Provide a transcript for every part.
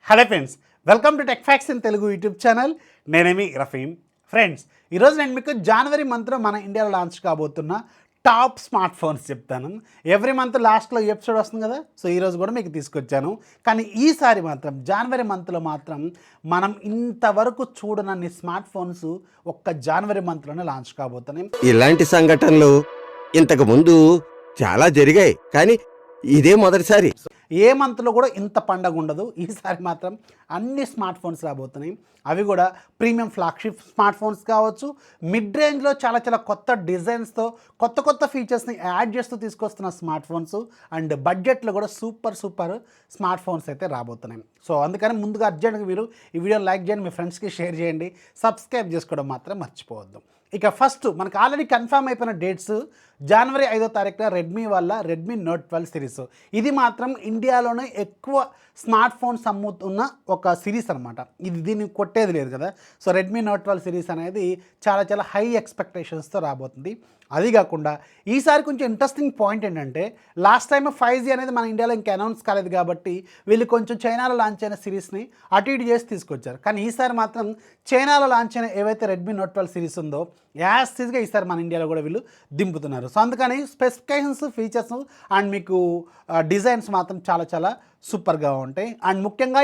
Hello friends, welcome to tech facts in Telugu YouTube channel. నేనేమి Rafeem. Friends, ఈరోజు నేను మీకు జనవరి మంత్లో మన ఇండియాలో లాంచ్ కాబోతున్న టాప్ స్మార్ట్ ఫోన్స్ చెప్తాను. ఎవ్రీ మంత్ లాస్ట్లో ఎపిసోడ్ వస్తుంది కదా, సో ఈరోజు కూడా మీకు తీసుకొచ్చాను. కానీ ఈసారి మాత్రం జనవరి మంత్లో మాత్రం మనం ఇంతవరకు చూడనన్ని స్మార్ట్ ఫోన్స్ ఒక్క జనవరి మంత్లోనే లాంచ్ కాబోతున్నాయి. ఇలాంటి సంఘటనలు ఇంతకు ముందు చాలా జరిగాయి, కానీ ఇదే మొదటిసారి. ఏ మంత్లో కూడా ఇంత పండగ ఉండదు. ఈసారి మాత్రం అన్ని స్మార్ట్ ఫోన్స్ రాబోతున్నాయి. అవి కూడా ప్రీమియం ఫ్లాగ్షిప్ స్మార్ట్ ఫోన్స్ కావచ్చు, మిడ్ రేంజ్లో చాలా చాలా కొత్త డిజైన్స్తో కొత్త కొత్త ఫీచర్స్ని యాడ్ చేస్తూ తీసుకొస్తున్న స్మార్ట్ ఫోన్స్, అండ్ బడ్జెట్లో కూడా సూపర్ స్మార్ట్ ఫోన్స్ అయితే రాబోతున్నాయి. సో అందుకని ముందుగా అర్జెంట్గా మీరు ఈ వీడియో లైక్ చేయండి, మీ ఫ్రెండ్స్కి షేర్ చేయండి, సబ్స్క్రైబ్ చేసుకోవడం మాత్రం మర్చిపోవద్దు. ఇక ఫస్ట్ మనకు ఆల్రెడీ కన్ఫర్మ్ అయిపోయిన డేట్స్ జనవరి 5వ తారీఖున రెడ్మీ నోట్ 12 సిరీస్. ఇది మాత్రం ఇండియాలోనే ఎక్కువ స్మార్ట్ ఫోన్స్ అమ్ముతున్న ఒక సిరీస్ అనమాట. దీన్ని కొట్టేది లేదు కదా. సో రెడ్మీ నోట్ 12 సిరీస్ అనేది చాలా హై ఎక్స్పెక్టేషన్స్తో రాబోతుంది. అది కాకుండా ఈసారి కొంచెం ఇంట్రెస్టింగ్ పాయింట్ ఏంటంటే, లాస్ట్ టైం 5G అనేది మన ఇండియాలో ఇంకా అనౌన్స్ కాలేదు కాబట్టి వీళ్ళు కొంచెం చైనాలో లాంచ్ అయిన సిరీస్ని అటు ఇటు చేసి తీసుకొచ్చారు. కానీ ఈసారి మాత్రం చైనాలో లాంచ్ అయిన ఏవైతే రెడ్మీ నోట్ 12 సిరీస్ ఉందో యాస్గా ఈసారి మన ఇండియాలో కూడా వీళ్ళు దింపుతున్నారు. సో అందుకని స్పెసిఫికేషన్స్, ఫీచర్స్ అండ్ మీకు డిజైన్స్ మాత్రం చాలా సూపర్గా ఉంటాయి. అండ్ ముఖ్యంగా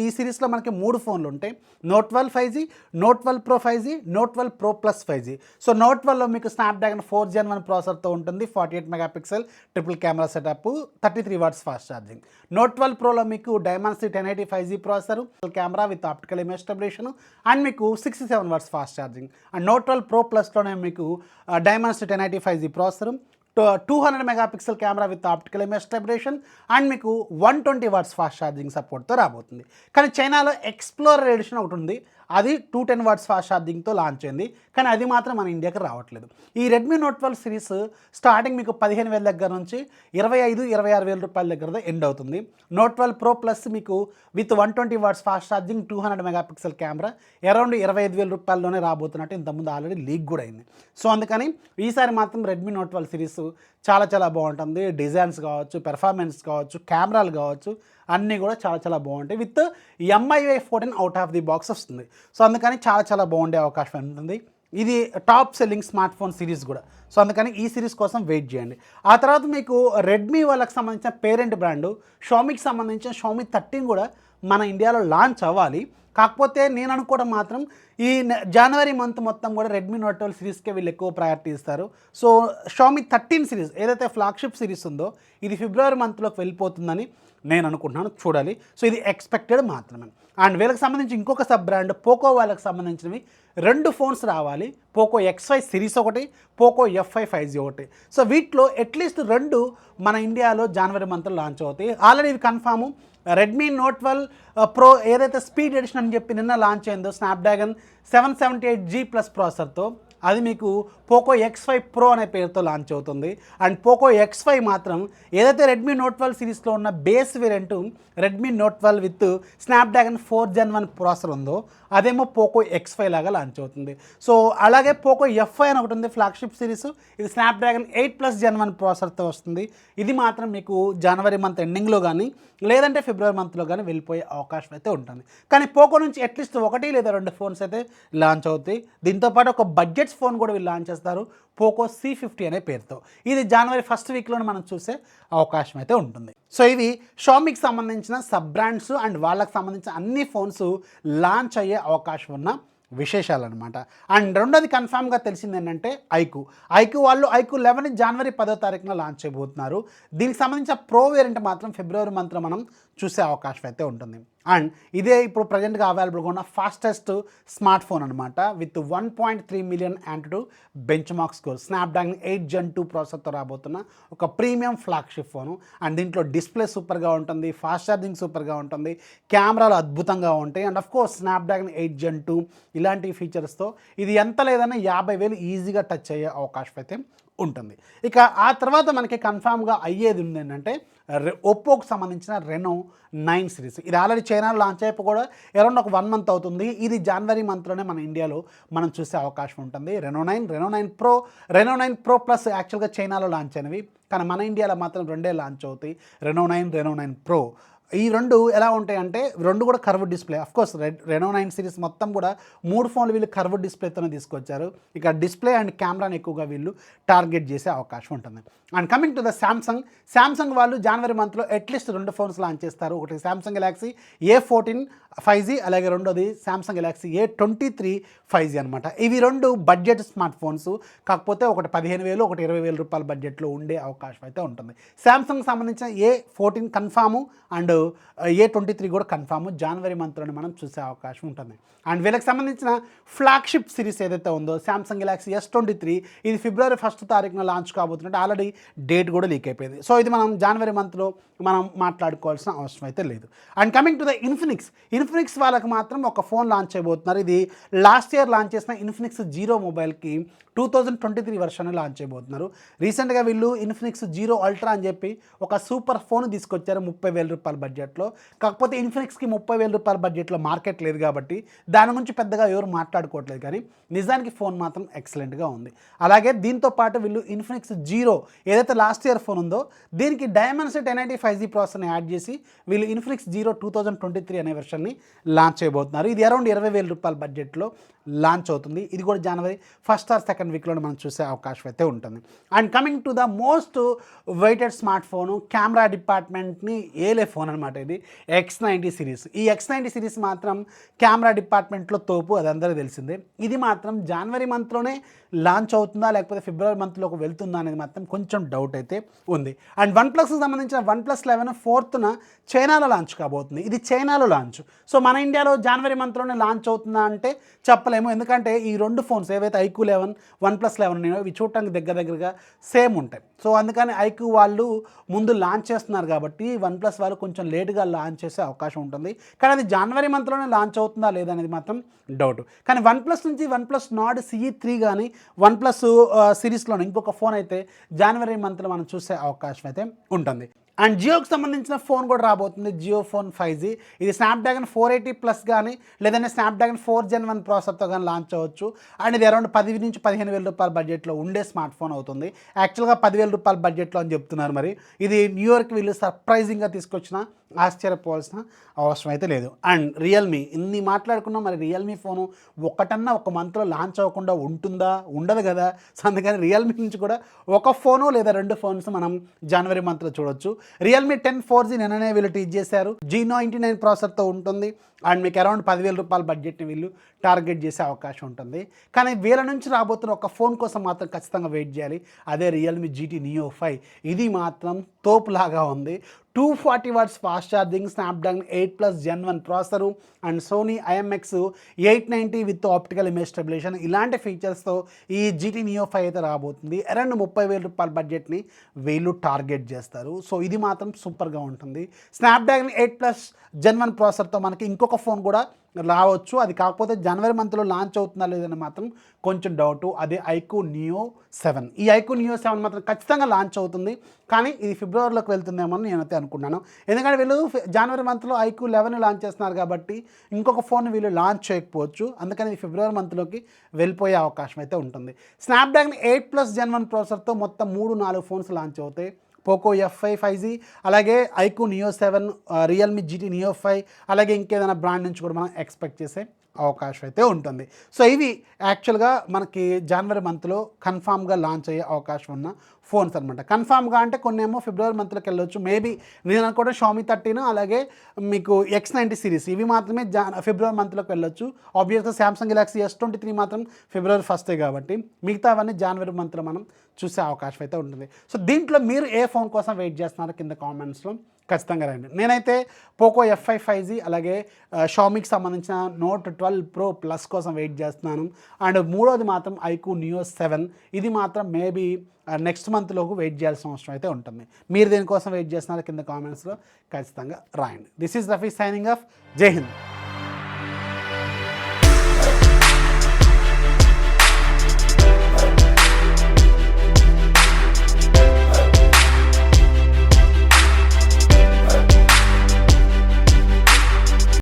ఈ సిరీస్లో మనకి 3 ఫోన్లు ఉంటాయి. Note 12 5G, note 12 Pro 5G, note 12 Pro Plus 5G. So note 12లో మీకు స్నాప్డ్రాగన్ 4 Gen 1 ప్రాసెసర్తో ఉంటుంది, 48 megapixel triple camera setup, 33 watts fast charging. Note 12 Proలో మీకు Dimensity 1080 5G processor, camera with optical image stabilization and మీకు 67 watts fast charging. And note 12 Pro Plusలోనే మీకు Dimensity 1080 5G processor, 200 megapixel camera with optical image stabilization and మీకు 120 watts fast charging సపోర్ట్తో రాబోతుంది. కానీ చైనాలో ఎక్స్ప్లోరర్ ఎడిషన్ ఒకటి ఉంది, అది 210 వాట్స్ ఫాస్ట్ ఛార్జింగ్తో లాంచ్ అయింది. కానీ అది మాత్రం మన ఇండియాకి రావట్లేదు. ఈ రెడ్మీ నోట్ 12 సిరీస్ స్టార్టింగ్ మీకు 15,000 దగ్గర నుంచి 25,000-26,000 రూపాయల దగ్గర ఎండ్ అవుతుంది. నోట్ 12 Pro Plus మీకు with 120 watts fast charging, 200 megapixel camera around 25,000 రూపాయల్లోనే రాబోతున్నట్టు ఇంతకుముందు ఆల్రెడీ లీక్ కూడా అయింది. సో అందుకని ఈసారి మాత్రం రెడ్మీ నోట్ 12 సిరీస్ చాలా బాగుంటుంది. డిజైన్స్ కావచ్చు, పెర్ఫార్మెన్స్ కావచ్చు, కెమెరాలు కావచ్చు, అన్నీ కూడా చాలా బాగుంటాయి. With MIUI 14 out of the box వస్తుంది. సో అందుకని చాలా బాగుండే అవకాశం ఉంటుంది. ఇది top selling smart phone series కూడా. సో అందుకని ఈ సిరీస్ కోసం వెయిట్ చేయండి. ఆ తర్వాత మీకు రెడ్మీ వాళ్ళకి సంబంధించిన పేరెంట్ బ్రాండు షామీకి సంబంధించిన షామీ 13 కూడా మన ఇండియాలో లాంచ్ అవ్వాలి. కాకపోతే నేను అనుకోవడం మాత్రం ఈ జనవరి మంత్ మొత్తం కూడా రెడ్మీ నోట్ 12 సిరీస్కే వీళ్ళు ఎక్కువ ప్రయారిటీ ఇస్తారు. సో షామీ 13 సిరీస్ ఏదైతే ఫ్లాగ్షిప్ సిరీస్ ఉందో ఇది ఫిబ్రవరి మంత్లోకి వెళ్ళిపోతుందని నేను అనుకుంటున్నాను, చూడాలి. సో ఇది ఎక్స్పెక్టెడ్ మాత్రమే. అండ్ వీళ్ళకి సంబంధించి ఇంకొక సబ్ బ్రాండ్ పోకో వాళ్ళకి సంబంధించినవి 2 ఫోన్స్ రావాలి. పోకో X5 సిరీస్ ఒకటి, పోకో F5 5G ఒకటి. సో వీటిలో అట్లీస్ట్ 2 మన ఇండియాలో జనవరి మంత్లో లాంచ్ అవుతాయి. ఆల్రెడీ ఇవి కన్ఫాము. రెడ్మీ నోట్ 12 Pro ఏదైతే స్పీడ్ ఎడిషన్ అని చెప్పి నిన్న లాంచ్ అయిందో స్నాప్డ్రాగన్ 778G+ ప్రాసెసర్తో, అది మీకు పోకో X5 Pro అనే పేరుతో లాంచ్ అవుతుంది. అండ్ పోకో X5 మాత్రం ఏదైతే రెడ్మీ నోట్ 12 సిరీస్లో ఉన్న base variant Redmi note 12 with Snapdragon 4 Gen 1 processor ఉందో అదేమో పోకో X5 లాగా లాంచ్ అవుతుంది. సో అలాగే పోకో F5 అని ఒకటి ఉంది ఫ్లాగ్షిప్ సిరీస్, ఇది స్నాప్డ్రాగన్ 8+ Gen 1 ప్రాసెసర్తో వస్తుంది. ఇది మాత్రం మీకు జనవరి మంత్ ఎండింగ్లో కానీ లేదంటే ఫిబ్రవరి మంత్లో కానీ వెళ్ళిపోయే అవకాశం అయితే ఉంటుంది. కానీ పోకో నుంచి అట్లీస్ట్ 1 లేదా 2 ఫోన్స్ అయితే లాంచ్ అవుతాయి. దీంతోపాటు ఒక బడ్జెట్ ఫోన్ కూడా వీళ్ళు లాంచ్ చేస్తారు, పోకో C50 అనే పేరుతో. ఇది జనవరి 1st వీక్లోనే మనం చూసే అవకాశం అయితే ఉంటుంది. సో ఇవి షామీకి సంబంధించిన సబ్ బ్రాండ్స్ అండ్ వాళ్ళకి సంబంధించిన అన్ని ఫోన్స్ లాంచ్ అయ్యే అవకాశం ఉన్న విశేషాలు అనమాట. అండ్ రెండోది కన్ఫామ్గా తెలిసింది ఏంటంటే ఐక్యూ వాళ్ళు ఐక్యూ 11 జనవరి 10వ తారీఖున లాంచ్ చేయబోతున్నారు. దీనికి సంబంధించిన ప్రో వేరియంట్ మాత్రం ఫిబ్రవరి మంత్లో మనం చూసే అవకాశం అయితే ఉంటుంది. అండ్ ఇదే ఇప్పుడు ప్రజెంట్గా అవైలబుల్గా ఉన్న ఫాస్టెస్ట్ స్మార్ట్ ఫోన్ అనమాట, with 1.3 million AnTuTu benchmark score, Snapdragon 8 Gen 2 ప్రాసెసర్తో రాబోతున్న ఒక ప్రీమియం ఫ్లాగ్షిప్ ఫోను. అండ్ దీంట్లో డిస్ప్లే సూపర్గా ఉంటుంది, ఫాస్ట్ ఛార్జింగ్ సూపర్గా ఉంటుంది, కెమెరాలు అద్భుతంగా ఉంటాయి. అండ్ అఫ్కోర్స్ స్నాప్డ్రాగన్ 8 Gen 2 ఇలాంటి ఫీచర్స్తో ఇది ఎంత లేదన్నా 50,000 ఈజీగా టచ్ అయ్యే అవకాశం అయితే ఉంటుంది. ఇక ఆ తర్వాత మనకి కన్ఫామ్గా అయ్యేది ఉంది ఏంటంటే ఒప్పోకి సంబంధించిన రెనో 9 సిరీస్. ఇది ఆల్రెడీ చైనాలో లాంచ్ అయిపో కూడా అరౌండ్ ఒక 1 మంత్ అవుతుంది. ఇది జనవరి మంత్లోనే మన ఇండియాలో మనం చూసే అవకాశం ఉంటుంది. రెనో 9 Pro Plus యాక్చువల్గా చైనాలో లాంచ్ అయినవి, కానీ మన ఇండియాలో మాత్రం 2 లాంచ్ అవుతాయి, రెనో 9 Pro ఈ రెండు ఎలా ఉంటాయంటే రెండు కూడా curve display. Of course Reno 9 series మొత్తం కూడా 3 ఫోన్లు వీళ్ళు కర్వ్ డిస్ప్లేతోనే తీసుకొచ్చారు. ఇక డిస్ప్లే అండ్ కెమెరాని ఎక్కువగా వీళ్ళు టార్గెట్ చేసే అవకాశం ఉంటుంది. And coming to the Samsung వాళ్ళు జనవరి మంత్లో అట్లీస్ట్ 2 ఫోన్స్ లాంచ్ చేస్తారు. ఒకటి శాంసంగ్ గెలాక్సీ A14 5G, అలాగే రెండోది శాంసంగ్ గెలాక్సీ A23 5G అనమాట. ఇవి రెండు బడ్జెట్ స్మార్ట్ ఫోన్స్. కాకపోతే ఒకటి 15,000 ఒకటి 20,000 రూపాయల బడ్జెట్లో ఉండే అవకాశం అయితే ఉంటుంది. శాంసంగ్ సంబంధించిన A14 కన్ఫాము అండ్ A23 కూడా కన్ఫాము జనవరి మంత్లోనే మనం చూసే అవకాశం ఉంటుంది. అండ్ వీళ్ళకి సంబంధించిన ఫ్లాగ్షిప్ సిరీస్ ఏదైతే ఉందో శాంసంగ్ గెలాక్సీ S23, ఇది ఫిబ్రవరి 1 తారీఖున లాంచ్ కాబోతున్నట్టు ఆల్రెడీ డేట్ కూడా లీక్ అయిపోయింది. సో ఇది మనం జనవరి మంత్లో మనం మాట్లాడుకోవాల్సిన అవసరం అయితే లేదు. And coming to the Infinix వాళ్ళకి మాత్రం ఒక ఫోన్ లాంచ్ చేయబోతున్నారు. ఇది లాస్ట్ ఇయర్ లాంచ్ చేసిన ఇన్ఫినిక్స్ జీరో మొబైల్కి 2023 వర్షన్ లాంచ్ చేయబోతున్నారు. రీసెంట్గా వీళ్ళు ఇన్ఫినిక్స్ జీరో అల్ట్రా అని చెప్పి ఒక సూపర్ ఫోన్ తీసుకొచ్చారు 30,000 రూపాయల బడ్జెట్లో. కాకపోతే ఇన్ఫినిక్స్కి 30,000 రూపాయల బడ్జెట్లో మార్కెట్ లేదు కాబట్టి దాని గురించి పెద్దగా ఎవరు మాట్లాడుకోవట్లేదు, కానీ నిజానికి ఫోన్ మాత్రం ఎక్సలెంట్గా ఉంది. అలాగే దీంతో పాటు వీళ్ళు ఇన్ఫినిక్స్ జీరో ఏదైతే లాస్ట్ ఇయర్ ఫోన్ ఉందో దీనికి డైమెన్సిటీ 1080 5G ప్రాసెసర్ని యాడ్ చేసి వీళ్ళు ఇన్ఫినిక్స్ జీరో 2023 అనే వెర్షన్ని లాంచ్ చేయబోతున్నారు. ఇది అరౌండ్ 20,000 రూపాయల బడ్జెట్లో లాంచ్ అవుతుంది. ఇది కూడా జనవరి 1st or 2nd వీక్లో మనం చూసే అవకాశం అయితే ఉంటుంది. And coming to the most weighted smart phone, camera డిపార్ట్మెంట్ని ఏలే ఫోన్ అనమాట ఇది X90 సిరీస్. ఈ X90 సిరీస్ మాత్రం కెమెరా డిపార్ట్మెంట్లో తోపు, అది అందరికీ తెలిసిందే. ఇది మాత్రం జనవరి మంత్లోనే లాంచ్ అవుతుందా లేకపోతే ఫిబ్రవరి మంత్లోకి వెళ్తుందా అనేది మాత్రం కొంచెం డౌట్ అయితే ఉంది. అండ్ వన్ప్లస్కి సంబంధించిన OnePlus 11 4th చైనాలో లాంచ్ కాబోతుంది. ఇది చైనాలో లాంచ్. సో మన ఇండియాలో జనవరి మంత్లోనే లాంచ్ అవుతుందా అంటే చెప్పలేము. ఎందుకంటే ఈ రెండు ఫోన్స్ ఏవైతే IQ 11 OnePlus 11 ఉన్నాయో ఇవి చూడటానికి దగ్గరగా సేమ్ ఉంటాయి. సో అందుకని IQ వాళ్ళు ముందు లాంచ్ చేస్తున్నారు కాబట్టి OnePlus వాళ్ళు కొంచెం లేట్గా లాంచ్ చేసే అవకాశం ఉంటుంది. కానీ అది జనవరి మంత్లోనే లాంచ్ అవుతుందా లేదా అనేది మాత్రం డౌట్. కానీ OnePlus నుంచి OnePlus Nord CE3 కానీ OnePlus సిరీస్లోనే ఇంకొక ఫోన్ అయితే జనవరి మంత్లో మనం చూసే అవకాశం అయితే ఉంటుంది. అండ్ జియోకి సంబంధించిన ఫోన్ కూడా రాబోతుంది, జియో ఫోన్ 5G. ఇది స్నాప్డ్రాగన్ 480+ కానీ లేదంటే స్నాప్డ్రాగన్ 4 Gen 1 ప్రాసెసర్తో కానీ లాంచ్ అవ్వచ్చు. అండ్ ఇది అరౌండ్ 10 నుంచి 15,000 రూపాయల బడ్జెట్లో ఉండే స్మార్ట్ ఫోన్ అవుతుంది. యాక్చువల్గా 10,000 రూపాయల బడ్జెట్లో అని చెప్తున్నారు. మరి ఇది న్యూ ఇయర్కి వీళ్ళు సర్ప్రైజింగ్గా తీసుకొచ్చిన ఆశ్చర్యపోవాల్సిన అవసరం అయితే లేదు. అండ్ రియల్మీ ఇన్ని మాట్లాడుకున్నాం, మరి రియల్మీ ఫోను ఒకటన్నా ఒక మంత్లో లాంచ్ అవ్వకుండా ఉంటుందా? ఉండదు కదా. సో అందుకని రియల్మీ నుంచి కూడా ఒక ఫోను లేదా 2 ఫోన్స్ మనం జనవరి మంత్లో చూడొచ్చు. రియల్మీ 10 4G నిన్ననే వీళ్ళు టీచ్ చేశారు. G99 ప్రాసెసర్తో ఉంటుంది. అండ్ మీకు అరౌండ్ 10,000 రూపాయల బడ్జెట్ని వీళ్ళు టార్గెట్ చేసే అవకాశం ఉంటుంది. కానీ వీళ్ళ నుంచి రాబోతున్న ఒక ఫోన్ కోసం మాత్రం ఖచ్చితంగా వెయిట్ చేయాలి. అదే రియల్మీ GT Neo 5. ఇది మాత్రం తోపులాగా ఉంది. 240 watts fast charging, Snapdragon 8+ Gen 1 processor and Sony IMX 890 with optical image stabilisation, ఇలాంటి ఫీచర్స్తో ఈ GT Neo 5 అయితే రాబోతుంది. అరౌండ్ 30,000 రూపాయల బడ్జెట్ని వీళ్ళు టార్గెట్ చేస్తారు. సో ఇది మాత్రం సూపర్గా ఉంటుంది. స్నాప్డ్రాగన్ 8+ Gen 1 ప్రాసెసర్తో మనకి ఇంకొక ఫోన్ కూడా రావచ్చు. అది కాకపోతే జనవరి మంత్లో లాంచ్ అవుతుందా లేదని మాత్రం కొంచెం డౌటు. అదే IQ Neo 7. ఈ IQ Neo 7 మాత్రం ఖచ్చితంగా లాంచ్ అవుతుంది. కానీ ఇది ఫిబ్రవరిలోకి వెళ్తుందేమో అని నేనైతే అనుకున్నాను. ఎందుకంటే వీళ్ళు జనవరి మంత్లో IQ 11 లాంచ్ చేస్తున్నారు కాబట్టి ఇంకొక ఫోన్ వీళ్ళు లాంచ్ చేయకపోవచ్చు. అందుకని ఇది ఫిబ్రవరి మంత్లోకి వెళ్ళిపోయే అవకాశం అయితే ఉంటుంది. స్నాప్డ్రాగన్ 8+ Gen 1 ప్రాసెసర్తో మొత్తం 3-4 ఫోన్స్ లాంచ్ అవుతాయి. పోకో F5 5G, అలాగే IQ Neo 7, Realme GT Neo 5, అలాగే ఇంకేదైనా బ్రాండ్ నుంచి కూడా మనం ఎక్స్పెక్ట్ చేసే అవకాశం అయితే ఉంటుంది. సో ఇవి యాక్చువల్గా మనకి జనవరి మంత్లో కన్ఫామ్గా లాంచ్ అయ్యే అవకాశం ఉన్న ఫోన్స్ అనమాట. కన్ఫామ్గా అంటే కొన్ని ఏమో ఫిబ్రవరి మంత్లోకి వెళ్ళొచ్చు. మేబీ నేను అనుకోవడం Xiaomi 13, అలాగే మీకు X90 సిరీస్ ఇవి మాత్రమే ఫిబ్రవరి మంత్లోకి వెళ్ళొచ్చు. ఆబ్వియస్గా శాంసంగ్ గెలాక్సీ S23 మాత్రం ఫిబ్రవరి 1 కాబట్టి మిగతావన్నీ జనవరి మంత్లో మనం చూసే అవకాశం అయితే ఉంటుంది. సో దీంట్లో మీరు ఏ ఫోన్ కోసం వెయిట్ చేస్తున్నారో కింద కామెంట్స్లో ఖచ్చితంగా రండి. నేనైతే పోకో F5 5G అలాగే Xiaomiకి సంబంధించిన Note 12 Pro Plus కోసం వెయిట్ చేస్తున్నాను. అండ్ మూడోది మాత్రం IQ Neo 7. ఇది మాత్రం మేబీ నెక్స్ట్ మంత్లోకి వెయిట్ చేయాల్సిన అవసరం అయితే ఉంటుంది. మీరు దేనికోసం వెయిట్ చేస్తున్నారో కింద కామెంట్స్లో ఖచ్చితంగా రాయండి. This is Rafi signing off. జై హింద్.